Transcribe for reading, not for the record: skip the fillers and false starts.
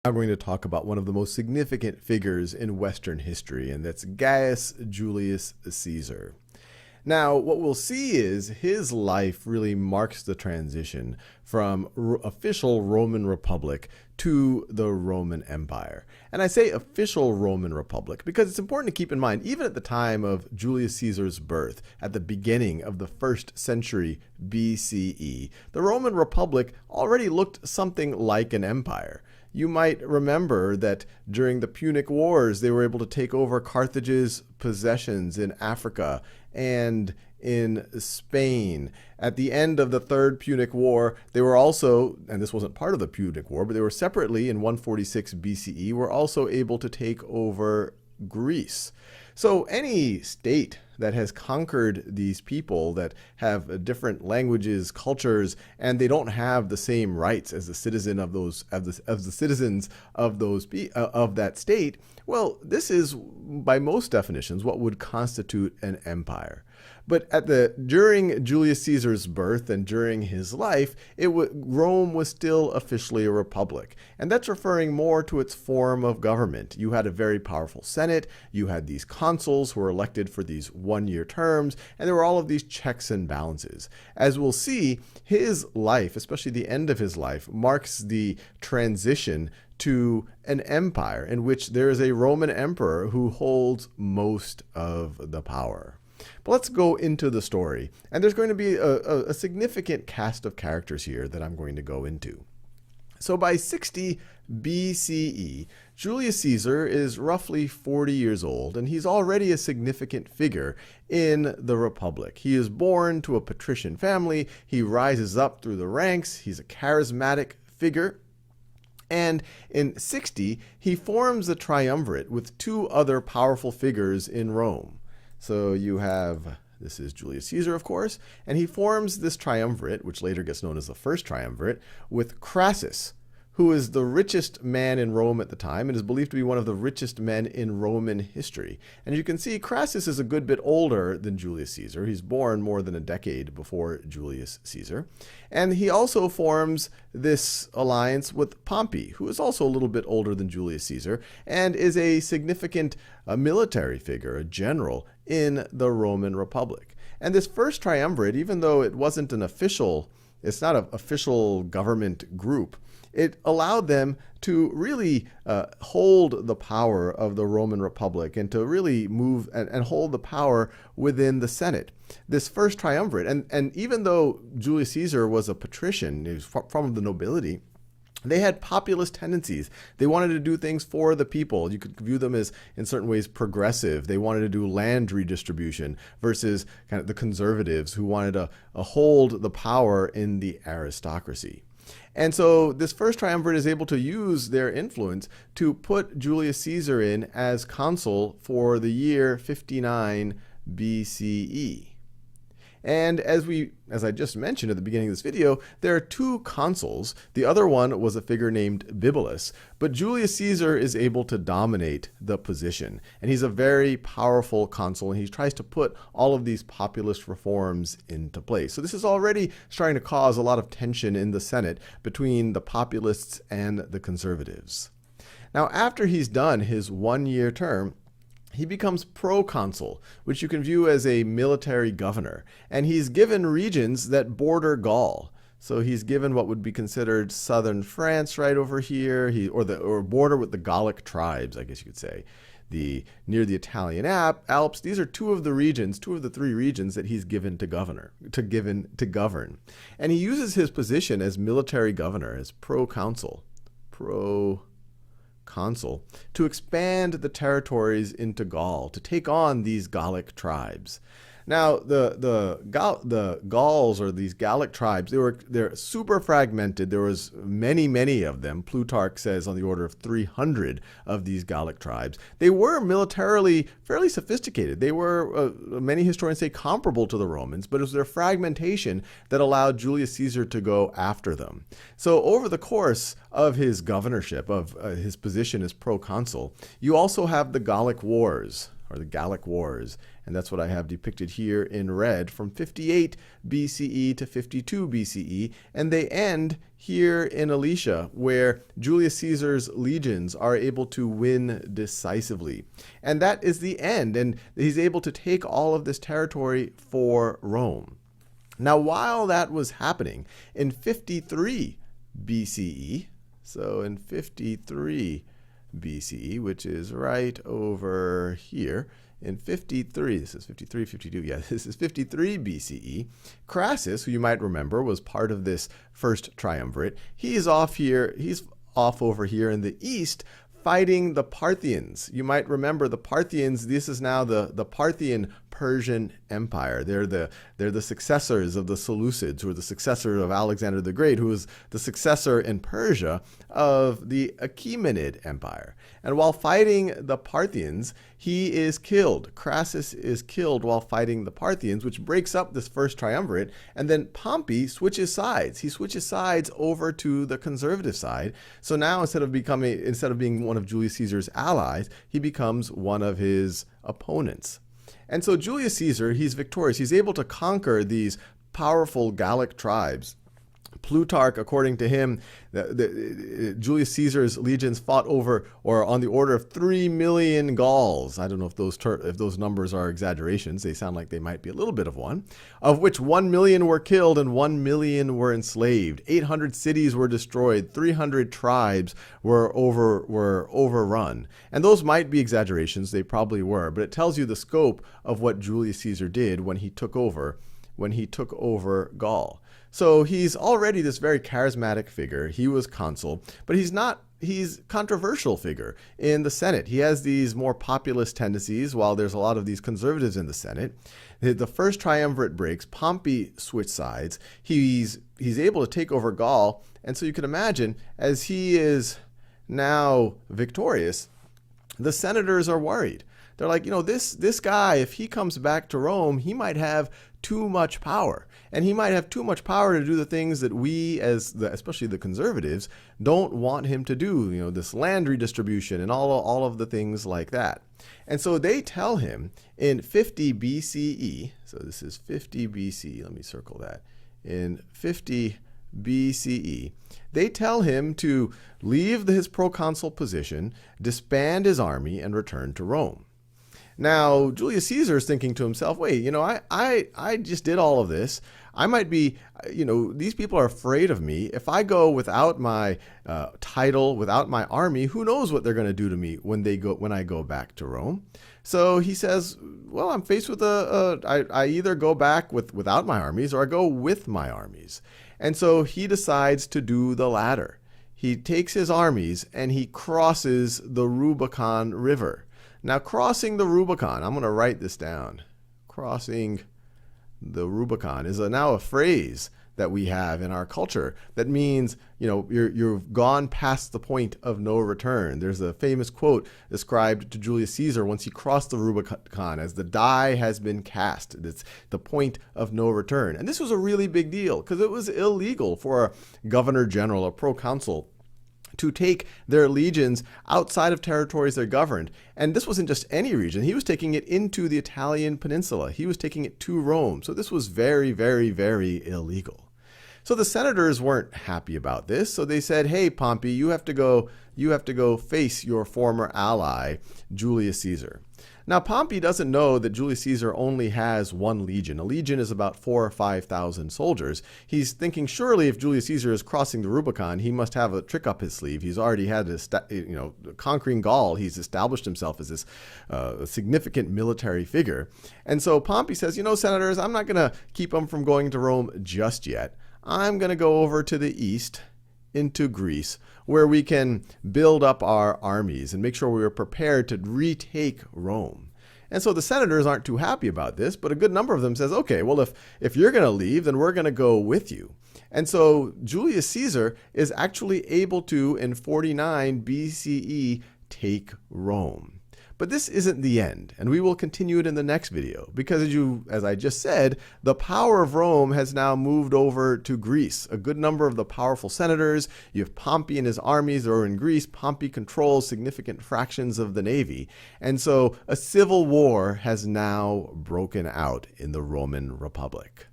I'm going to talk about one of the most significant figures in Western history, and that's Gaius Julius Caesar. Now, what we'll see is his life really marks the transition from official Roman Republic to the Roman Empire. And I say official Roman Republic because it's important to keep in mind, even at the time of Julius Caesar's birth, at the beginning of the 1st century BCE, the Roman Republic already looked something like an empire. You might remember that during the Punic Wars, they were able to take over Carthage's possessions in Africa and in Spain. At the end of the Third Punic War, they were also, and this wasn't part of the Punic War, but they were separately in 146 BCE, were also able to take over Greece. So any state that has conquered these people that have different languages, cultures, and they don't have the same rights as the citizen of those of the citizens of those of that state, well, this is by most definitions what would constitute an empire. But during Julius Caesar's birth and during his life, Rome was still officially a republic. And that's referring more to its form of government. You had a very powerful Senate, you had these consuls who were elected for these one-year terms, and there were all of these checks and balances. As we'll see, his life, especially the end of his life, marks the transition to an empire in which there is a Roman emperor who holds most of the power. But let's go into the story. And there's going to be a significant cast of characters here that I'm going to go into. So by 60 BCE, Julius Caesar is roughly 40 years old, and he's already a significant figure in the Republic. He is born to a patrician family. He rises up through the ranks. He's a charismatic figure. And in 60, he forms a triumvirate with two other powerful figures in Rome. So you have, this is Julius Caesar, of course, and he forms this triumvirate, which later gets known as the First Triumvirate, with Crassus, who is the richest man in Rome at the time and is believed to be one of the richest men in Roman history. And you can see Crassus is a good bit older than Julius Caesar. He's born more than a decade before Julius Caesar. And he also forms this alliance with Pompey, who is also a little bit older than Julius Caesar and is a significant military figure, a general in the Roman Republic. And this First Triumvirate, even though it wasn't it's not an official government group, it allowed them to really hold the power of the Roman Republic and to really move and hold the power within the Senate. This First Triumvirate, and even though Julius Caesar was a patrician, he was from the nobility, they had populist tendencies. They wanted to do things for the people. You could view them as, in certain ways, progressive. They wanted to do land redistribution versus kind of the conservatives who wanted to hold the power in the aristocracy. And so this First Triumvirate is able to use their influence to put Julius Caesar in as consul for the year 59 BCE. And as I just mentioned at the beginning of this video, there are two consuls. The other one was a figure named Bibulus, but Julius Caesar is able to dominate the position. And he's a very powerful consul, and he tries to put all of these populist reforms into place. So this is already starting to cause a lot of tension in the Senate between the populists and the conservatives. Now, after he's done his one-year term, he becomes proconsul, which you can view as a military governor, and he's given regions that border Gaul. So he's given what would be considered southern France right over here, or border with the Gallic tribes, I guess you could say. Near the Italian Alps, these are two of the three regions that he's given to govern. And he uses his position as military governor, as proconsul, to expand the territories into Gaul, to take on these Gallic tribes. Now, the Gauls, or these Gallic tribes, they're super fragmented. There was many of them. Plutarch says on the order of 300 of these Gallic tribes. They were militarily fairly sophisticated. They were, many historians say, comparable to the Romans, but it was their fragmentation that allowed Julius Caesar to go after them. So over the course of his governorship, of his position as proconsul, you also have the Gallic Wars. or the Gallic Wars. And that's what I have depicted here in red from 58 BCE to 52 BCE. And they end here in Alesia, where Julius Caesar's legions are able to win decisively. And that is the end. And he's able to take all of this territory for Rome. Now, while that was happening, in 53 BCE, so in 53 BCE, which is right over here, in 53, this is 53, 52, yeah, this is 53 BCE, Crassus, who you might remember was part of this first triumvirate, he's off over here in the east, fighting the Parthians. You might remember the Parthians. This is now the Parthian Persian Empire. They're the successors of the Seleucids, who are the successor of Alexander the Great, who was the successor in Persia of the Achaemenid Empire. And while fighting the Parthians, he is killed. Crassus is killed while fighting the Parthians, which breaks up this first triumvirate. And then Pompey switches sides. He switches sides over to the conservative side. So now instead of being one of Julius Caesar's allies, he becomes one of his opponents. And so Julius Caesar, he's victorious. He's able to conquer these powerful Gallic tribes. Plutarch, according to him, Julius Caesar's legions fought over, or on the order of 3 million Gauls. I don't know if those numbers are exaggerations. They sound like they might be a little bit of one. Of which 1 million were killed and 1 million were enslaved. 800 cities were destroyed. 300 tribes were overrun. And those might be exaggerations. They probably were. But it tells you the scope of what Julius Caesar did when he took over Gaul. So he's already this very charismatic figure. He was consul, but he's controversial figure in the Senate. He has these more populist tendencies while there's a lot of these conservatives in the Senate. The first triumvirate breaks. Pompey switched sides. He's able to take over Gaul. And so you can imagine, as he is now victorious, the senators are worried. They're like, this guy, if he comes back to Rome, he might have too much power. And he might have too much power to do the things that we, especially the conservatives, don't want him to do, this land redistribution and all of the things like that. And so they tell him in 50 BCE, so this is 50 BCE, let me circle that, in 50 BCE, they tell him to leave his proconsul position, disband his army, and return to Rome. Now, Julius Caesar is thinking to himself, wait, I just did all of this. I might be, these people are afraid of me. If I go without my title, without my army, who knows what they're going to do to me when I go back to Rome? So he says, well, I'm faced with I either go back without my armies or I go with my armies. And so he decides to do the latter. He takes his armies and he crosses the Rubicon River. Now, crossing the Rubicon, I'm going to write this down. Crossing the Rubicon is now a phrase that we have in our culture that means, you've gone past the point of no return. There's a famous quote ascribed to Julius Caesar once he crossed the Rubicon as the die has been cast. It's the point of no return. And this was a really big deal because it was illegal for a governor general, a proconsul, to take their legions outside of territories they're governed. And this wasn't just any region. He was taking it into the Italian peninsula. He was taking it to Rome. So this was very, very, very illegal. So the senators weren't happy about this. So they said, hey, Pompey, you have to go face your former ally, Julius Caesar. Now, Pompey doesn't know that Julius Caesar only has one legion. A legion is about 4,000 or 5,000 soldiers. He's thinking, surely if Julius Caesar is crossing the Rubicon, he must have a trick up his sleeve. He's already had conquering Gaul. He's established himself as this significant military figure. And so Pompey says, senators, I'm not going to keep him from going to Rome just yet. I'm going to go over to the east into Greece, where we can build up our armies and make sure we are prepared to retake Rome. And so the senators aren't too happy about this, but a good number of them says, okay, well, if you're going to leave, then we're going to go with you. And so Julius Caesar is actually able to, in 49 BCE, take Rome. But this isn't the end, and we will continue it in the next video, because as I just said, the power of Rome has now moved over to Greece. A good number of the powerful senators, you have Pompey and his armies are in Greece. Pompey controls significant fractions of the navy, and so a civil war has now broken out in the Roman Republic.